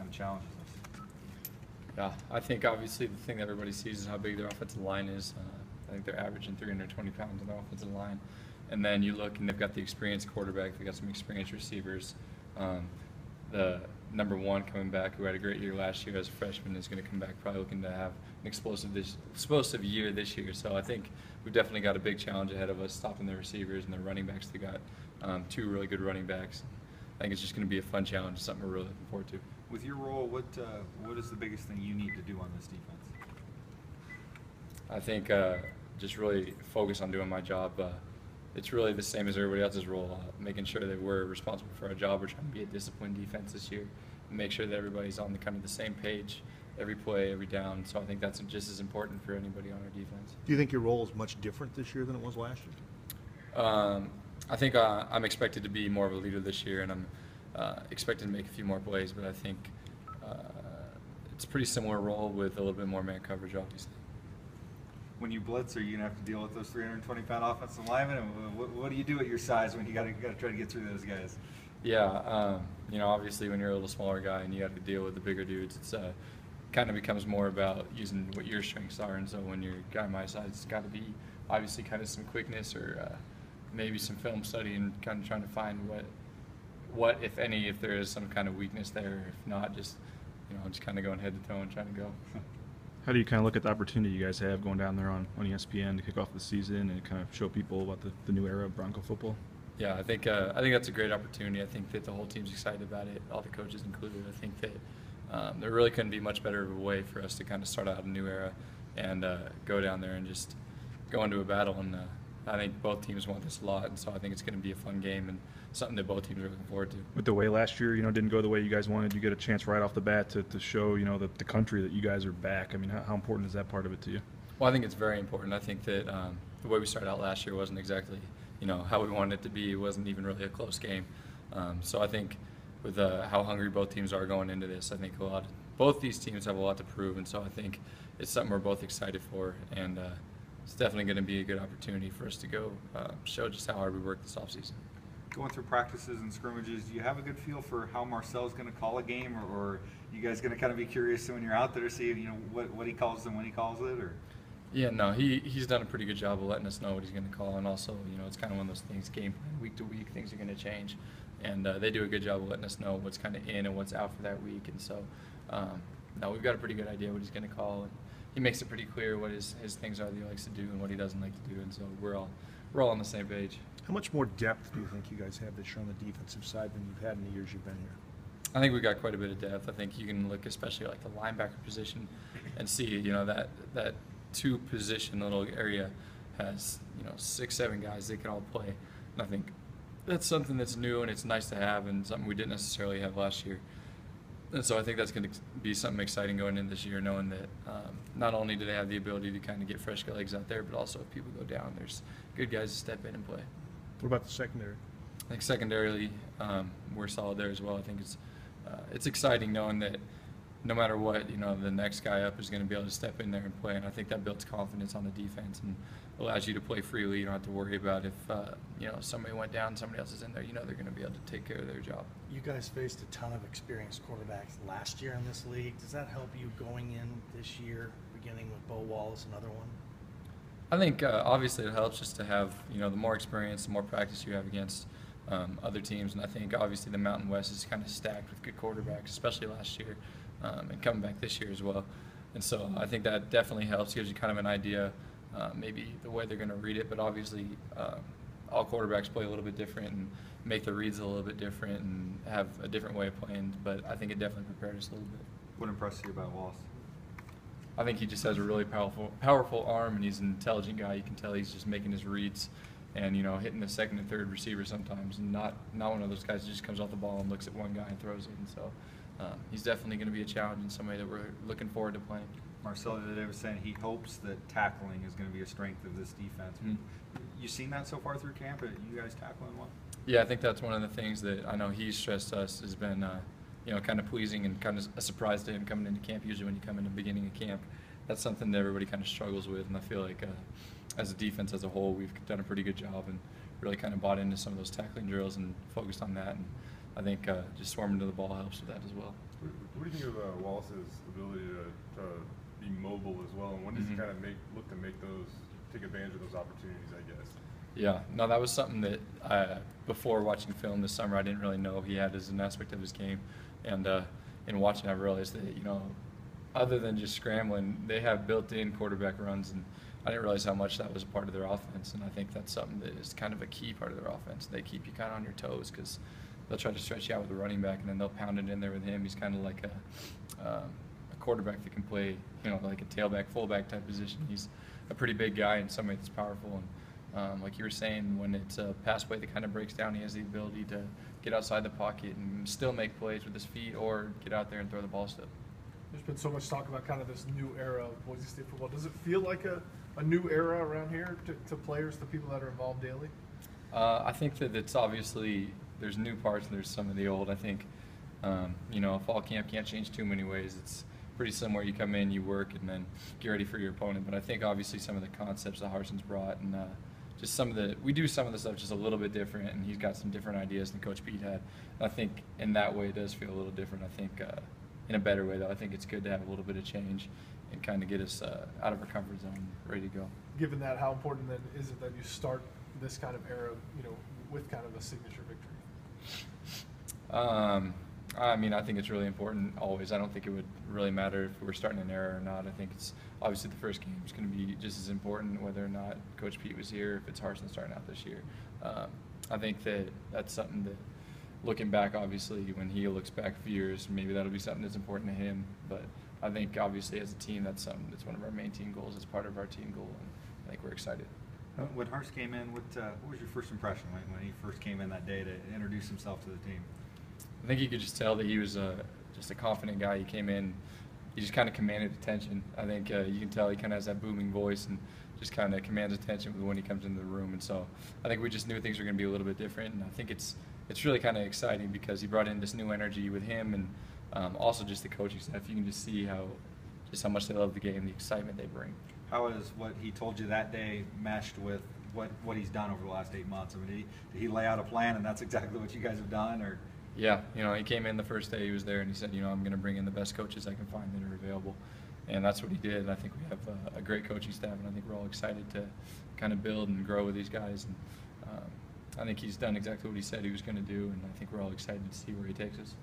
of challenges this? Yeah, I think obviously the thing that everybody sees is how big their offensive line is. I think they're averaging 320 pounds on the offensive line. And then you look and they've got the experienced quarterback, they've got some experienced receivers. The number one coming back, who had a great year last year as a freshman, is going to come back probably looking to have an explosive year this year. So I think we've definitely got a big challenge ahead of us, stopping their receivers and their running backs. They got two really good running backs. I think it's just going to be a fun challenge, something we're really looking forward to. With your role, what is the biggest thing you need to do on this defense? I think just really focus on doing my job. It's really the same as everybody else's role, making sure that we're responsible for our job. We're trying to be a disciplined defense this year and make sure that everybody's on the kind of the same page every play, every down. So I think that's just as important for anybody on our defense. Do you think your role is much different this year than it was last year? I think I'm expected to be more of a leader this year, and I'm expected to make a few more plays, but I think it's a pretty similar role with a little bit more man coverage, obviously. When you blitz, are you going to have to deal with those 320-pound offensive linemen? And what do you do at your size when you got to try to get through those guys? Yeah, obviously when you're a little smaller guy and you have to deal with the bigger dudes, it's kind of becomes more about using what your strengths are. And so when you're a guy my size, it's got to be obviously kind of some quickness or maybe some film study and kind of trying to find what if any, if there is some kind of weakness there. If not, just kind of going head to toe and trying to go. How do you kind of look at the opportunity you guys have going down there on ESPN to kick off the season and kind of show people about the new era of Bronco football? Yeah, I think that's a great opportunity. I think that the whole team's excited about it, all the coaches included. I think that there really couldn't be much better of a way for us to kind of start out a new era and go down there and just go into a battle. And I think both teams want this a lot, and so I think it's going to be a fun game and something that both teams are looking forward to. With the way last year, didn't go the way you guys wanted, you get a chance right off the bat to show, the country that you guys are back. I mean, how important is that part of it to you? Well, I think it's very important. I think that the way we started out last year wasn't exactly, how we wanted it to be. It wasn't even really a close game. So I think with how hungry both teams are going into this, I think both these teams have a lot to prove, and so I think it's something we're both excited for, and it's definitely going to be a good opportunity for us to go show just how hard we work this offseason. Going through practices and scrimmages, do you have a good feel for how Marcel's going to call a game, or you guys going to kind of be curious when you're out there to see what he calls and when he calls it? Or yeah, no, he's done a pretty good job of letting us know what he's going to call, and also it's kind of one of those things, game plan, week to week, things are going to change, and they do a good job of letting us know what's kind of in and what's out for that week, and so no, we've got a pretty good idea what he's going to call, and he makes it pretty clear what his things are that he likes to do and what he doesn't like to do, and so we're all on the same page. How much more depth do you think you guys have this year on the defensive side than you've had in the years you've been here? I think we've got quite a bit of depth. I think you can look especially like the linebacker position and see, that two position little area has, 6-7 guys that can all play. And I think that's something that's new and it's nice to have and something we didn't necessarily have last year. And so I think that's going to be something exciting going in this year, knowing that not only do they have the ability to kind of get fresh legs out there, but also if people go down, there's good guys to step in and play. What about the secondary? I think secondarily, we're solid there as well. I think it's exciting knowing that no matter what, the next guy up is going to be able to step in there and play, and I think that builds confidence on the defense and allows you to play freely. You don't have to worry about if somebody went down, somebody else is in there. They're going to be able to take care of their job. You guys faced a ton of experienced quarterbacks last year in this league. Does that help you going in this year, beginning with Bo Wallace, another one? I think obviously it helps just to have the more experience, the more practice you have against other teams, and I think obviously the Mountain West is kind of stacked with good quarterbacks, especially last year and coming back this year as well. And so I think that definitely helps, gives you kind of an idea, maybe the way they're going to read it, but obviously all quarterbacks play a little bit different and make the reads a little bit different and have a different way of playing, but I think it definitely prepared us a little bit. what impressed you about Wallace? I think he just has a really powerful arm, and he's an intelligent guy. You can tell he's just making his reads and, hitting the second and third receiver sometimes, and not one of those guys that just comes off the ball and looks at one guy and throws it. And so he's definitely going to be a challenge and somebody that we're looking forward to playing. Marcel the other day was saying he hopes that tackling is going to be a strength of this defense. Mm-hmm. You seen that so far through camp? Are you guys tackling well? Yeah, I think that's one of the things that I know he's stressed to us has been, kind of pleasing and kind of a surprise to him coming into camp. Usually when you come in the beginning of camp, that's something that everybody kind of struggles with, and I feel like as a defense as a whole, we've done a pretty good job and really kind of bought into some of those tackling drills and focused on that. And I think just swarming to the ball helps with that as well. What do you think of Wallace's ability to be mobile as well, and when does he kind of look to take advantage of those opportunities, I guess? Yeah, no, that was something that before watching film this summer, I didn't really know he had as an aspect of his game, and in watching, I realized that other than just scrambling, they have built-in quarterback runs, and I didn't realize how much that was a part of their offense, and I think that's something that is kind of a key part of their offense. They keep you kind of on your toes because they'll try to stretch you out with a running back, and then they'll pound it in there with him. He's kind of like a quarterback that can play, like a tailback, fullback type position. He's a pretty big guy in some ways that's powerful, and like you were saying, when it's a pass play that kind of breaks down, he has the ability to get outside the pocket and still make plays with his feet or get out there and throw the ball still. There's been so much talk about kind of this new era of Boise State football. Does it feel like a new era around here to players, to people that are involved daily? I think that it's obviously there's new parts and there's some of the old. I think, fall camp can't change too many ways. It's pretty similar. You come in, you work, and then get ready for your opponent. But I think obviously some of the concepts that Harson's brought and just we do some of the stuff just a little bit different, and he's got some different ideas than Coach Pete had. And I think in that way it does feel a little different. I think in a better way, though. I think it's good to have a little bit of change and kind of get us out of our comfort zone, ready to go. Given that, how important then is it that you start this kind of era, with kind of a signature victory? I think it's really important always. I don't think it would really matter if we're starting an era or not. I think it's obviously the first game is going to be just as important whether or not Coach Pete was here, if it's Harson starting out this year. I think that's something that, looking back, obviously, when he looks back a few years, maybe that'll be something that's important to him. But I think, obviously, as a team, that's something that's one of our main team goals. It's part of our team goal, and I think we're excited. When Harsh came in, what was your first impression when he first came in that day to introduce himself to the team? I think you could just tell that he was just a confident guy. He came in, he just kind of commanded attention. I think you can tell he kind of has that booming voice and just kind of commands attention when he comes into the room. And so I think we just knew things were going to be a little bit different. And I think it's really kind of exciting because he brought in this new energy with him and also just the coaching staff. You can just see how much they love the game, the excitement they bring. How is what he told you that day meshed with what he's done over the last 8 months? I mean, did he lay out a plan and that's exactly what you guys have done, or? Yeah, he came in the first day he was there and he said, I'm going to bring in the best coaches I can find that are available. And that's what he did. And I think we have a great coaching staff, and I think we're all excited to kind of build and grow with these guys. And I think he's done exactly what he said he was going to do, and I think we're all excited to see where he takes us.